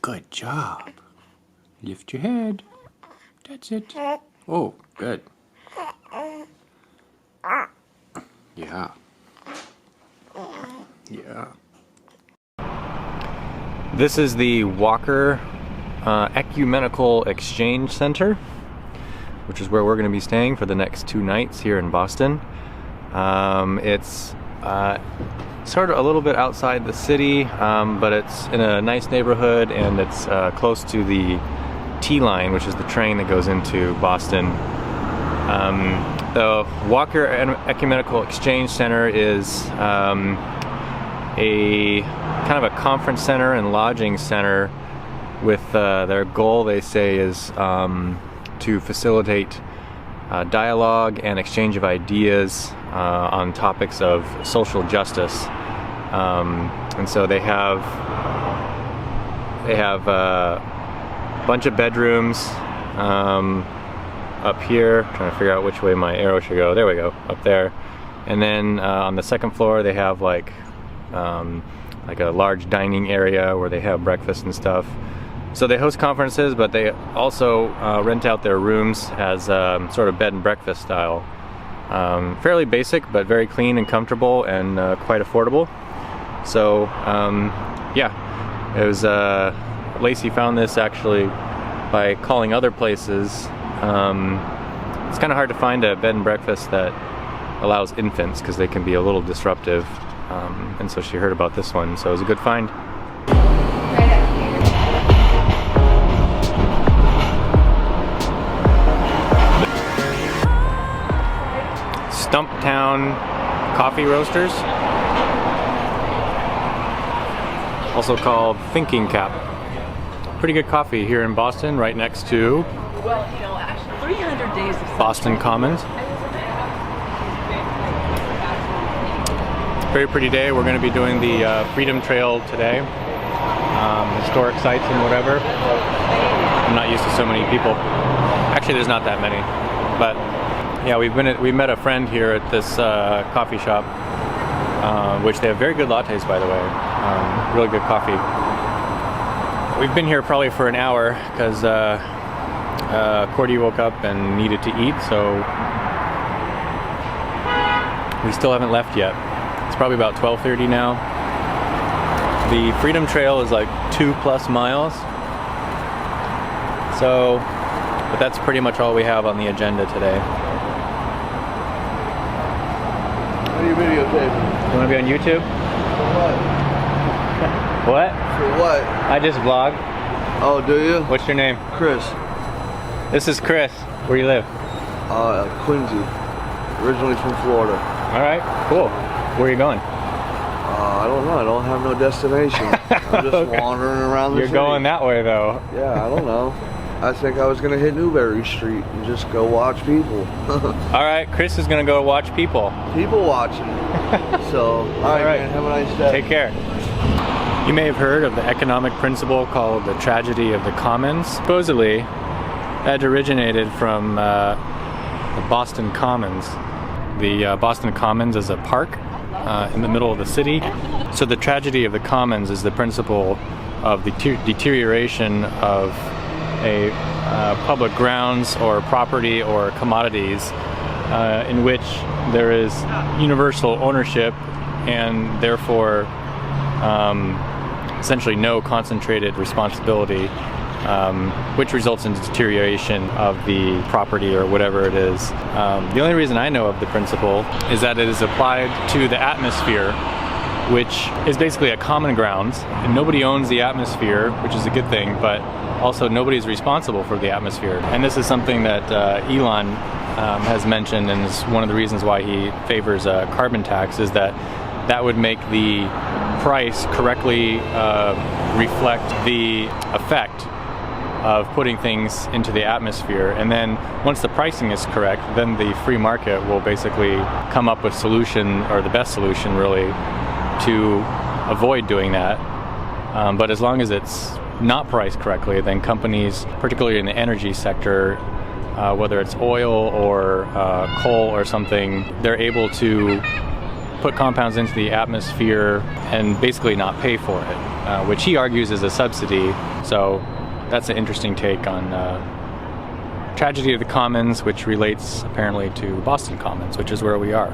Good job. Lift your head. That's it. Oh, good. Yeah. Yeah. This is the Walker Ecumenical Exchange Center, which is where we're going to be staying for the next 2 nights here in Boston. It's sort of a little bit outside the city, but it's in a nice neighborhood, and it's close to the T-Line, which is the train that goes into Boston. The Walker Ecumenical Exchange Center is a kind of a conference center and lodging center with their goal, they say, is to facilitate dialogue and exchange of ideas on topics of social justice. And so they have a bunch of bedrooms up here. I'm trying to figure out which way my arrow should go. There we go, up there. And then on the second floor they have like a large dining area where they have breakfast and stuff. So they host conferences, but they also rent out their rooms as sort of bed and breakfast style. Fairly basic, but very clean and comfortable, and quite affordable. So yeah, it was Lacey found this actually by calling other places. It's kind of hard to find a bed and breakfast that allows infants because they can be a little disruptive, and so she heard about this one, so it was a good find. Stumptown Coffee Roasters, also called Thinking Cap. Pretty good coffee here in Boston, right next to 300 days of Boston Commons. Very pretty day. We're going to be doing the Freedom Trail today. Historic sites and whatever. I'm not used to so many people. Actually, there's not that many, but yeah, we met a friend here at this coffee shop, which they have very good lattes, by the way. Really good coffee. We've been here probably for an hour because Cordy woke up and needed to eat, so we still haven't left yet. It's probably about 12:30 now. The Freedom Trail is like 2+ miles. So, but that's pretty much all we have on the agenda today. What are you videotaping? You want to be on YouTube? For what? What? For what? I just vlog. Oh, do you? What's your name? Chris. This is Chris. Where you live? Quincy. Originally from Florida. Alright, cool. Where are you going? I don't know. I don't have no destination. I'm just Okay. wandering around the You're city. going that way though. Yeah, I don't know. I think I was going to hit Newberry Street and just go watch people. Alright, Chris is going to go watch people. People watching. So, alright, man. Have a nice day. Take care. You may have heard of the economic principle called the tragedy of the commons. Supposedly, that originated from the Boston Commons. The Boston Commons is a park in the middle of the city. So the tragedy of the commons is the principle of the deterioration of a public grounds or property or commodities in which there is universal ownership and therefore essentially no concentrated responsibility, which results in deterioration of the property or whatever it is. The only reason I know of the principle is that it is applied to the atmosphere, which is basically a common grounds, and nobody owns the atmosphere, which is a good thing, but also nobody is responsible for the atmosphere. And this is something that Elon has mentioned, and is one of the reasons why he favors a carbon tax, is that that would make the price correctly reflect the effect of putting things into the atmosphere. And then once the pricing is correct, then the free market will basically come up with solution, or the best solution really, to avoid doing that. But as long as it's not priced correctly, then companies, particularly in the energy sector, whether it's oil or coal or something, they're able to put compounds into the atmosphere and basically not pay for it, which he argues is a subsidy. So that's an interesting take on Tragedy of the Commons, which relates apparently to Boston Commons, which is where we are.